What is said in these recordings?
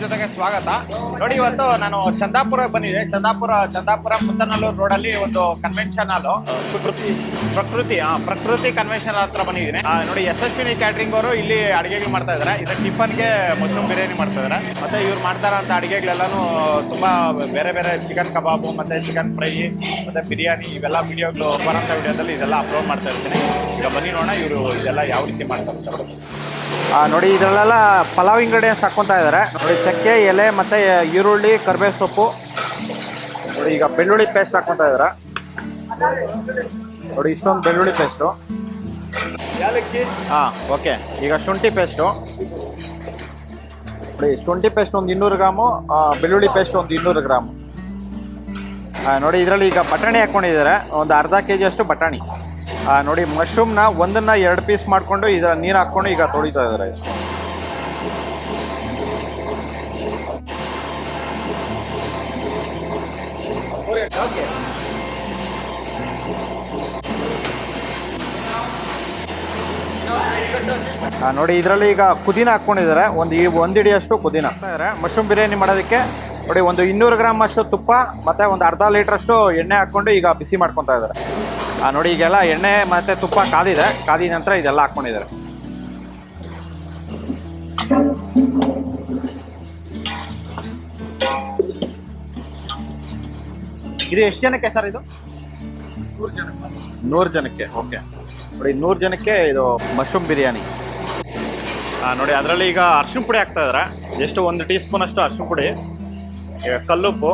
ಜೊತೆಗೆ ಸ್ವಾಗತ. ನೋಡಿ, ಇವತ್ತು ನಾನು ಚಂದಾಪುರ ಬಂದಿದ್ದೆ. ಚಂದಾಪುರ ಮುತ್ತನಲ್ಲೂರು ರೋಡಲ್ಲಿ ಒಂದು ಕನ್ವೆನ್ಷನ್ ಹಾಲು, ಪ್ರಕೃತಿ ಕನ್ವೆನ್ಷನ್ ಹತ್ರ ಬಂದಿದ್ದೀನಿ. ನೋಡಿ, ಯಶಸ್ವಿನಿ ಕ್ಯಾಟ್ರಿಂಗ್ ಅವರು ಇಲ್ಲಿ ಅಡಿಗೆಗಳು ಮಾಡ್ತಾ ಇದ್ದಾರೆ. ಇದು ಟಿಫನ್ಗೆ ಮಶ್ರೂಮ್ ಬಿರಿಯಾನಿ ಮಾಡ್ತಾ ಇದ್ದಾರೆ. ಮತ್ತೆ ಇವ್ರು ಮಾಡ್ತಾರಂತ ಅಡಿಗೆಗಳೆಲ್ಲಾನು ತುಂಬಾ ಬೇರೆ ಬೇರೆ ಚಿಕನ್ ಕಬಾಬು ಮತ್ತೆ ಚಿಕನ್ ಫ್ರೈ ಮತ್ತೆ ಬಿರಿಯಾನಿ ಇವೆಲ್ಲ ವಿಡಿಯೋಗಳು ಬರೋಂಥ ವಿಡಿಯೋದಲ್ಲಿ ಇದೆಲ್ಲ ಅಪ್ಲೋಡ್ ಮಾಡ್ತಾ ಇರ್ತೀನಿ. ಈಗ ಬನ್ನಿ ನೋಡೋಣ ಇವರು ಇದೆಲ್ಲ ಯಾವ ರೀತಿ ಮಾಡ್ತಾರೆ ಅಂತ. ನೋಡಿ, ಇದರಲ್ಲೆಲ್ಲ ಪಲಾವ್ ಇಂಗ್ರೀಡಿಯೆಂಟ್ಸ್ ಹಾಕ್ಕೊತಾ ಇದ್ದಾರೆ. ನೋಡಿ, ಚಕ್ಕೆ, ಎಲೆ ಮತ್ತು ಈರುಳ್ಳಿ, ಕರಿಬೇವು ಸೊಪ್ಪು. ನೋಡಿ, ಈಗ ಬೆಳ್ಳುಳ್ಳಿ ಪೇಸ್ಟ್ ಹಾಕ್ಕೊತಾ ಇದ್ದಾರೆ. ನೋಡಿ, ಇಷ್ಟೊಂದು ಬೆಳ್ಳುಳ್ಳಿ ಪೇಸ್ಟು. ಓಕೆ. ಈಗ ಶುಂಠಿ ಪೇಸ್ಟು. ನೋಡಿ, ಶುಂಠಿ ಪೇಸ್ಟ್ ಒಂದು 200 ಗ್ರಾಮು, ಬೆಳ್ಳುಳ್ಳಿ ಪೇಸ್ಟ್ ಒಂದು 200 ಗ್ರಾಮು. ನೋಡಿ, ಇದರಲ್ಲಿ ಈಗ ಬಟಾಣಿ ಹಾಕ್ಕೊಂಡಿದ್ದಾರೆ, ಒಂದು ಅರ್ಧ kg ಅಷ್ಟು ಬಟಾಣಿ. ನೋಡಿ, ಮಶ್ರೂಮ್ನ ಒಂದನ್ನು 2 ಪೀಸ್ ಮಾಡಿಕೊಂಡು ಇದರ ನೀರು ಹಾಕ್ಕೊಂಡು ಈಗ ತೊಳಿತಾ ಇದ್ದಾರೆ. ನೋಡಿ, ಇದರಲ್ಲಿ ಈಗ ಪುದೀನ ಹಾಕ್ಕೊಂಡಿದ್ದಾರೆ, ಒಂದು ಹಿಡಿಯಷ್ಟು ಪುದೀನ ಹಾಕ್ತಾರೆ. ಮಶ್ರೂಮ್ ಬಿರಿಯಾನಿ ಮಾಡೋದಕ್ಕೆ ನೋಡಿ, ಒಂದು 200 ಗ್ರಾಮ್ ಅಷ್ಟು ತುಪ್ಪ ಮತ್ತು ಒಂದು ಅರ್ಧ ಲೀಟ್ರಷ್ಟು ಎಣ್ಣೆ ಹಾಕ್ಕೊಂಡು ಈಗ ಬಿಸಿ ಮಾಡ್ಕೊತಾ ಇದ್ದಾರೆ. ನೋಡಿ, ಈಗೆಲ್ಲ ಎಣ್ಣೆ ಮತ್ತು ತುಪ್ಪ ಕಾದಿದ ನಂತರ ಇದೆಲ್ಲ ಹಾಕ್ಕೊಂಡಿದ್ದಾರೆ. ಇದು ಎಷ್ಟು ಜನಕ್ಕೆ ಸರ್? ಇದು 100 ಜನಕ್ಕೆ. ಓಕೆ. ನೋಡಿ, 100 ಜನಕ್ಕೆ ಇದು ಮಶ್ರೂಮ್ ಬಿರಿಯಾನಿ. ನೋಡಿ, ಅದರಲ್ಲಿ ಈಗ ಅರ್ಶಿಣ ಪುಡಿ ಹಾಕ್ತಾ ಇದ್ದಾರೆ. ಎಷ್ಟು, 1 ಟೀ ಸ್ಪೂನ್ ಅಷ್ಟು ಅರ್ಶಿಣ ಪುಡಿ, ಕಲ್ಲುಪ್ಪು,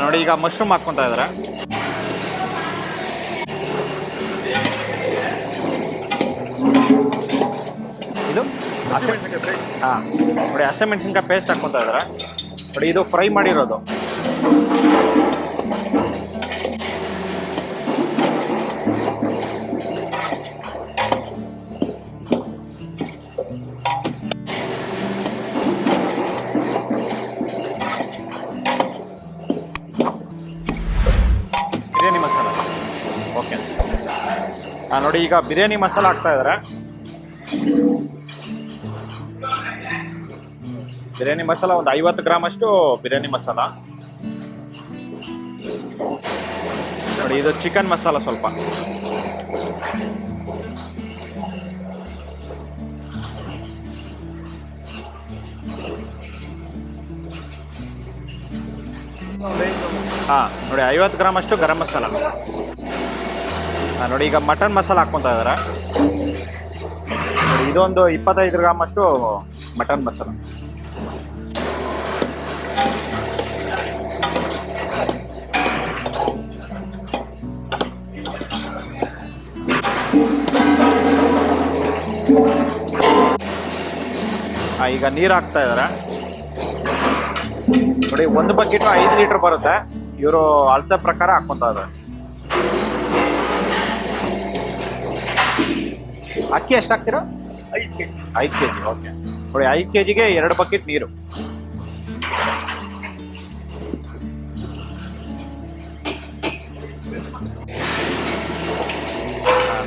ನೋಡಿ, ಈಗ ಮಶ್ರೂಮ್ ಹಾಕ್ಕೊತಾ ಇದ್ದಾರೆ. ಇದು ನೋಡಿ, ಹಸಿಮೆಣಸಿನ್ಕಾಯಿ ಪೇಸ್ಟ್ ಹಾಕ್ಕೊತಾ ಇದ್ದಾರೆ. ನೋಡಿ, ಇದು ಫ್ರೈ ಮಾಡಿರೋದು. ಬಿರಿಯಾನಿ ಮಸಾಲ. ಓಕೆ. ನೋಡಿ, ಈಗ ಬಿರಿಯಾನಿ ಮಸಾಲ ಹಾಕ್ತಾ ಇದ್ದಾರೆ. ಬಿರಿಯಾನಿ ಮಸಾಲ ಒಂದು 50 ಗ್ರಾಮ್ ಅಷ್ಟು ಬಿರಿಯಾನಿ ಮಸಾಲ. ನೋಡಿ, ಇದು ಚಿಕನ್ ಮಸಾಲ ಸ್ವಲ್ಪ. ನೋಡಿ, 50 ಗ್ರಾಮ್ ಅಷ್ಟು ಗರಂ ಮಸಾಲ. ನೋಡಿ, ಈಗ ಮಟನ್ ಮಸಾಲ ಹಾಕ್ಕೊತಾ ಇದ್ದಾರೆ. ನೋಡಿ, ಇದೊಂದು 25 ಗ್ರಾಮ್ ಅಷ್ಟು ಮಟನ್ ಮಸಾಲ. ಈಗ ನೀರು ಹಾಕ್ತಾ ಇದ್ದಾರೆ. ನೋಡಿ, 1 ಬಕೆಟ್ 5 ಲೀಟರ್ ಬರುತ್ತೆ. ಇವರು ಅಳತೆ ಪ್ರಕಾರ ಹಾಕ್ಕೊಂತ ಇದ್ದಾರೆ. ಅಕ್ಕಿ ಎಷ್ಟು ಹಾಕ್ತೀರಾ? 5 kg. ಓಕೆ. ನೋಡಿ, 5 kgಗೆ 2 ಬಕೆಟ್ ನೀರು.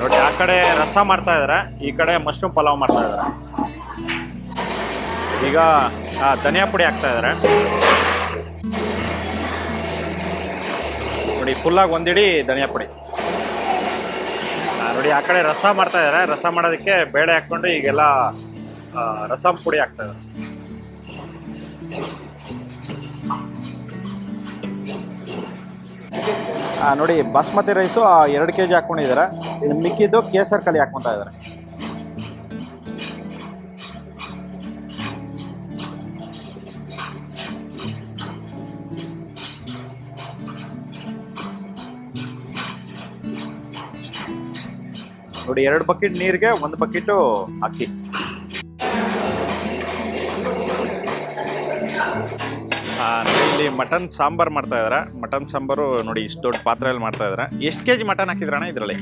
ನೋಡಿ, ಆ ಕಡೆ ರಸ ಮಾಡ್ತಾ ಇದ್ದಾರೆ, ಈ ಕಡೆ ಮಶ್ರೂಮ್ ಪಲಾವ್ ಮಾಡ್ತಾ ಇದ್ದಾರೆ. ಈಗ ಧನಿಯಾ ಪುಡಿ ಹಾಕ್ತಾ ಇದ್ದಾರೆ. ನೋಡಿ, ಫುಲ್ಲಾಗಿ 1 ಹಿಡಿ ಧನಿಯಾ ಪುಡಿ. ನೋಡಿ, ಆ ಕಡೆ ರಸ ಮಾಡ್ತಾ ಇದ್ದಾರೆ. ರಸ ಮಾಡೋದಕ್ಕೆ ಬೇಳೆ ಹಾಕ್ಕೊಂಡು ಈಗೆಲ್ಲ ರಸಂ ಪುಡಿ ಹಾಕ್ತಾ ಇದ್ದಾರೆ. ನೋಡಿ, ಬಾಸ್ಮತಿ ರೈಸು 2 kg ಹಾಕ್ಕೊಂಡಿದ್ದಾರೆ. ಇನ್ನು ಮಿಕ್ಕಿದ್ದು ಕೇಸರ್ ಕಲಿ ಹಾಕ್ಕೊತಾ ಇದ್ದಾರೆ. ನೋಡಿ, 2 ಬಕೆಟ್ ನೀರಿಗೆ 1 ಬಕೆಟು ಅಕ್ಕಿ. ನೋಡಿ ಇಲ್ಲಿ ಮಟನ್ ಸಾಂಬಾರು ಮಾಡ್ತಾ ಇದಾರೆ. ಮಟನ್ ಸಾಂಬಾರು ನೋಡಿ ಇಷ್ಟು ದೊಡ್ಡ ಪಾತ್ರೆಯಲ್ಲಿ ಮಾಡ್ತಾ ಇದಾರೆ. ಎಷ್ಟು ಕೆ ಜಿ ಮಟನ್ ಹಾಕಿದ್ರಣ್ಣ ಇದರಲ್ಲಿ?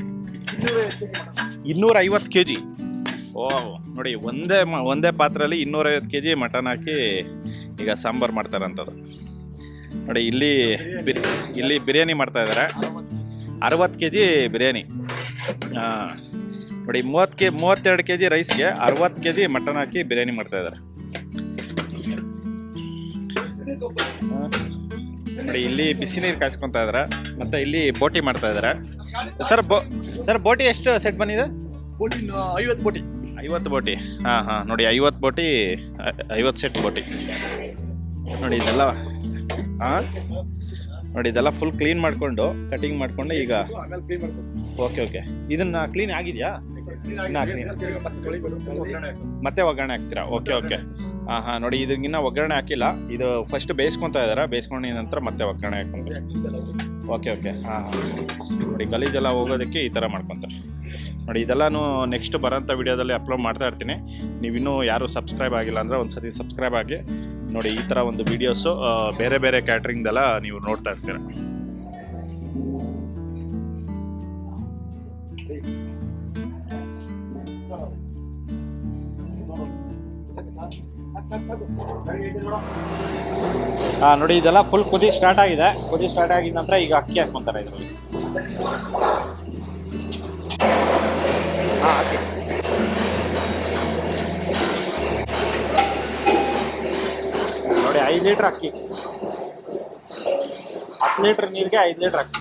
250 ಕೆ ಜಿ. ಓ ನೋಡಿ ಒಂದೇ ಪಾತ್ರೆಯಲ್ಲಿ 250 ಕೆ ಜಿ ಮಟನ್ ಹಾಕಿ ಈಗ ಸಾಂಬಾರು ಮಾಡ್ತಾರಂಥದ್ದು. ನೋಡಿ ಇಲ್ಲಿ ಬಿರಿಯಾನಿ ಮಾಡ್ತಾ ಇದ್ದಾರೆ. 60 ಕೆ ಜಿ ಬಿರಿಯಾನಿ. ನೋಡಿ 32 ಕೆ ಜಿ ರೈಸ್ಗೆ 60 ಕೆ ಜಿ ಮಟನ್ ಹಾಕಿ ಬಿರಿಯಾನಿ ಮಾಡ್ತಾ ಇದ್ದಾರೆ. ನೋಡಿ ಇಲ್ಲಿ ಬಿಸಿ ನೀರು ಕಾಯಿಸ್ಕೊತಾ ಇದಾರೆ. ಮತ್ತೆ ಇಲ್ಲಿ ಬೋಟಿ ಮಾಡ್ತಾ ಇದಾರೆ. ಸರ್ ಬೋಟಿ ಎಷ್ಟು ಸೆಟ್ ಬಂದಿದೆ? 50 ಬೋಟಿ. 50 ಬೋಟಿ. ಹಾಂ ನೋಡಿ 50 ಬೋಟಿ, 50 ಸೆಟ್ ಬೋಟಿ. ನೋಡಿ ಇದೆಲ್ಲ ನೋಡಿ ಇದೆಲ್ಲ ಫುಲ್ ಕ್ಲೀನ್ ಮಾಡಿಕೊಂಡು ಕಟಿಂಗ್ ಮಾಡಿಕೊಂಡು ಈಗ ಓಕೆ ಇದನ್ನ ಕ್ಲೀನ್ ಆಗಿದೆಯಾ? ಮತ್ತೆ ಒಗ್ಗರಣೆ ಹಾಕ್ತೀರಾ? ಓಕೆ ಹಾಂ ನೋಡಿ ಇದಕ್ಕಿನ್ನ ಒಗ್ಗರಣೆ ಹಾಕಿಲ್ಲ. ಇದು ಫಸ್ಟ್ ಬೇಯಿಸ್ಕೊತಾ ಇದ್ದಾರೆ. ಬೇಯಿಸ್ಕೊಂಡಿದ ನಂತರ ಮತ್ತೆ ಒಗ್ಗರಣೆ ಹಾಕೊಂತಾರೆ. ಓಕೆ ಹಾಂ ನೋಡಿ ಗಲೀಜೆಲ್ಲ ಹೋಗೋದಕ್ಕೆ ಈ ಥರ ಮಾಡ್ಕೊತಾರೆ. ನೋಡಿ ಇದೆಲ್ಲನೂ ನೆಕ್ಸ್ಟ್ ಬರೋಂಥ ವಿಡಿಯೋದಲ್ಲಿ ಅಪ್ಲೋಡ್ ಮಾಡ್ತಾ ಇರ್ತೀನಿ. ನೀವಿನ್ನೂ ಯಾರು ಸಬ್ಸ್ಕ್ರೈಬ್ ಆಗಿಲ್ಲ ಅಂದರೆ ಒಂದು ಸತಿ ಸಬ್ಸ್ಕ್ರೈಬ್ ಆಗಿ ನೋಡಿ. ಈ ಥರ ಒಂದು ವೀಡಿಯೋಸು ಬೇರೆ ಕ್ಯಾಟ್ರಿಂಗ್ದೆಲ್ಲ ನೀವು ನೋಡ್ತಾ ಇರ್ತೀರ. ನೋಡಿ ಇದೆಲ್ಲ ಫುಲ್ ಕುದಿ ಸ್ಟಾರ್ಟ್ ಆಗಿದೆ. ಕುದಿ ಸ್ಟಾರ್ಟ್ ಆಗಿದ ನಂತರ ಈಗ ಅಕ್ಕಿ ಹಾಕ್ಕೊಂತಾರೆ ಇದರಲ್ಲಿ. ಹಾಕಿ ನೋಡಿ 5 ಲೀಟ್ರ್ ಅಕ್ಕಿ. 10 ಲೀಟ್ರ್ ನೀರಿಗೆ 5 ಲೀಟ್ರ್ ಅಕ್ಕಿ.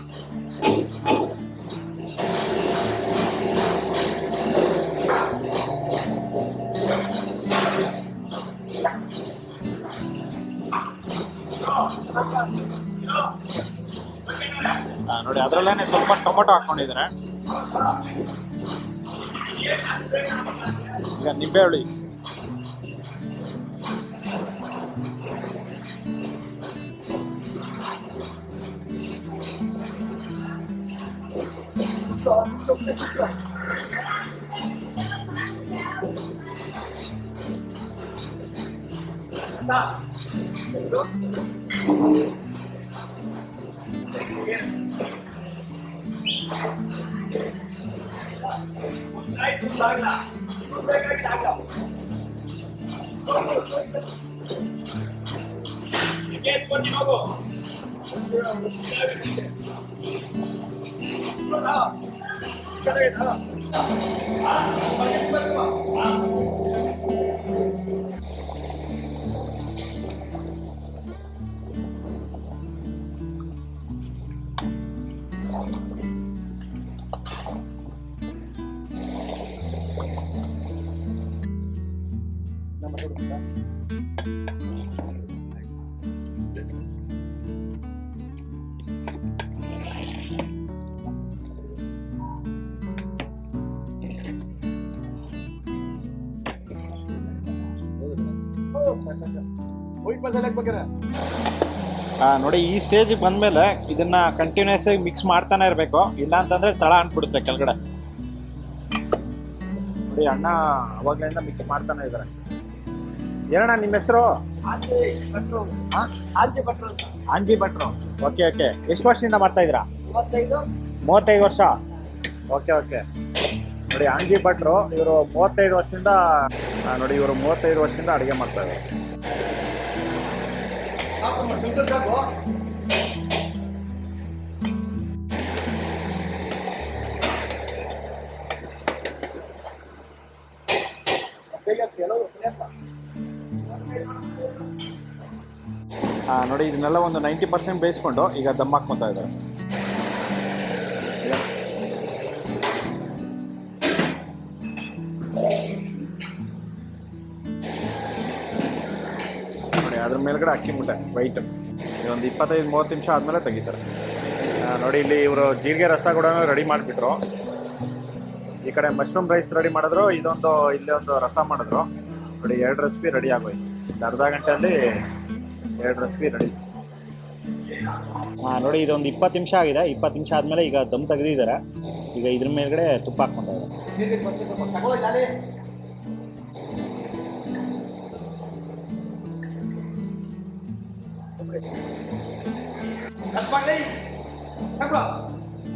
ನೋಡಿ ಅದರಲ್ಲೇನೆ ಸ್ವಲ್ಪ ಟೊಮೊಟೊ ಹಾಕೊಂಡಿದ್ದಾರೆ. ಈಗ ನಿಂಬೆ ಹುಳಿ. ನೋಡಿ ಈ ಸ್ಟೇಜಿಗೆ ಬಂದ್ಮೇಲೆ ಇದನ್ನ ಕಂಟಿನ್ಯೂಸ್ ಆಗಿ ಮಿಕ್ಸ್ ಮಾಡ್ತಾನೆ ಇರಬೇಕು. ಇಲ್ಲ ಅಂತಂದ್ರೆ ತಳ ಅಂಟ್ಬಿಡುತ್ತೆ ಕೆಳಗಡೆ. ನೋಡಿ ಅಣ್ಣ ಅವಾಗ್ಲಿಂದ ಮಿಕ್ಸ್ ಮಾಡ್ತಾನೆ ಇದಾರೆ. ಏನಣ್ಣ ನಿಮ್ಮ ಹೆಸರು? ಆಂಜಿ ಭಟ್ರು. ಓಕೆ ಎಷ್ಟು ವರ್ಷದಿಂದ ಮಾಡ್ತಾ ಇದ್ದೀರಾ? 35 ವರ್ಷ. ಓಕೆ ನೋಡಿ ಆಂಜಿ ಭಟ್ರು ಇವರು 35 ವರ್ಷದಿಂದ ನೋಡಿ ಇವರು 35 ವರ್ಷದಿಂದ ಅಡುಗೆ ಮಾಡ್ತಾ ಇದ್ದಾರೆ. ನೋಡಿ ಇದನ್ನೆಲ್ಲ ಒಂದು 90% ಬೇಯಿಸ್ಕೊಂಡು ಈಗ ದಮ್ ಹಾಕ್ಕೊತಾ ಇದ್ದಾರೆ. ನೋಡಿ ಅದ್ರ ಮೇಲ್ಗಡೆ ಅಕ್ಕಿ ಮುಟ್ಟೆ ವೈಟ್ ಇದೊಂದು 25-30 ನಿಮಿಷ ಆದಮೇಲೆ ತೆಗಿತಾರೆ. ನೋಡಿ ಇಲ್ಲಿ ಇವರು ಜೀರಿಗೆ ರಸ ಕೂಡ ರೆಡಿ ಮಾಡಿಬಿಟ್ರು. ಈ ಕಡೆ ಮಶ್ರೂಮ್ ರೈಸ್ ರೆಡಿ ಮಾಡಿದ್ರು. ಇಲ್ಲಿ ಒಂದು ರಸ ಮಾಡಿದ್ರು. ನೋಡಿ 2 ರೆಸಿಪಿ ರೆಡಿ ಆಗೋಯ್ತು. ಒಂದು ಅರ್ಧ ಗಂಟೆಯಲ್ಲಿ 2 ರೆಸಿಪಿ ರೆಡಿ. ನೋಡಿ ಇದೊಂದು 20 ನಿಮಿಷ ಆಗಿದೆ. 20 ನಿಮಿಷ ಆದಮೇಲೆ ಈಗ ದಮ್ ತೆಗೆದಿದ್ದಾರೆ. ಈಗ ಇದ್ರ ಮೇಲ್ಗಡೆ ತುಪ್ಪ ಹಾಕ್ಕೊಂತಾರೆ.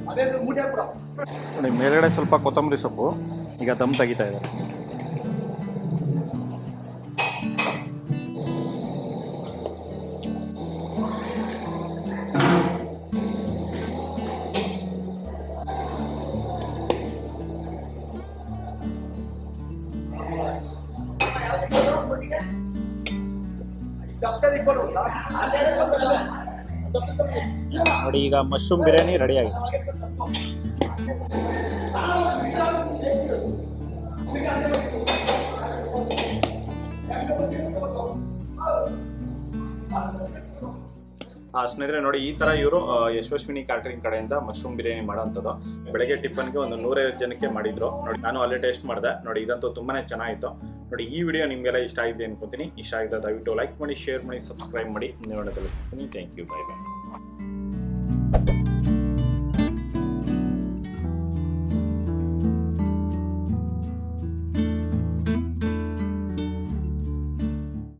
ಅದೇ ಮೂಟೆ ಹಾಕ್ಬಿಡ. ನೋಡಿ ಮೇಲ್ಗಡೆ ಸ್ವಲ್ಪ ಕೊತ್ತಂಬರಿ ಸೊಪ್ಪು ಈಗ ದಮ್ ತೆಗಿತಾ ಇದ್ದಾರೆ. ನೋಡಿ ಈಗ ಮಶ್ರೂಮ್ ಬಿರಿಯಾನಿ ರೆಡಿ ಆಗಿದೆ. ಸ್ನೇಹಿತರೆ ನೋಡಿ ಈ ತರ ಇವರು ಯಶಸ್ವಿನಿ ಕ್ಯಾಟರಿಂಗ್ ಕಡೆಯಿಂದ ಮಶ್ರೂಮ್ ಬಿರಿಯಾನಿ ಮಾಡೋಂಥದ್ದು. ಬೆಳಗ್ಗೆ ಟಿಫನ್ಗೆ ಒಂದು 150 ಜನಕ್ಕೆ ಮಾಡಿದ್ರು. ನೋಡಿ ನಾನು ಅಲ್ಲೇ ಟೇಸ್ಟ್ ಮಾಡಿದೆ. ನೋಡಿ ಇದಂತೂ ತುಂಬಾನೇ ಚೆನ್ನಾಗಿತ್ತು. ನೋಡಿ ಈ ವಿಡಿಯೋ ನಿಮಗೆಲ್ಲ ಇಷ್ಟ ಆಗಿದೆ ಅನ್ಕೋತೀನಿ. ಇಷ್ಟ ಆಗಿದ್ರೆ ದಯವಿಟ್ಟು ಲೈಕ್ ಮಾಡಿ, ಶೇರ್ ಮಾಡಿ, ಸಬ್ಸ್ಕ್ರೈಬ್ ಮಾಡಿ. ಇನ್ನೊಂದು ತಿಳಿಸ್ತೀನಿ. Thank you, bye by.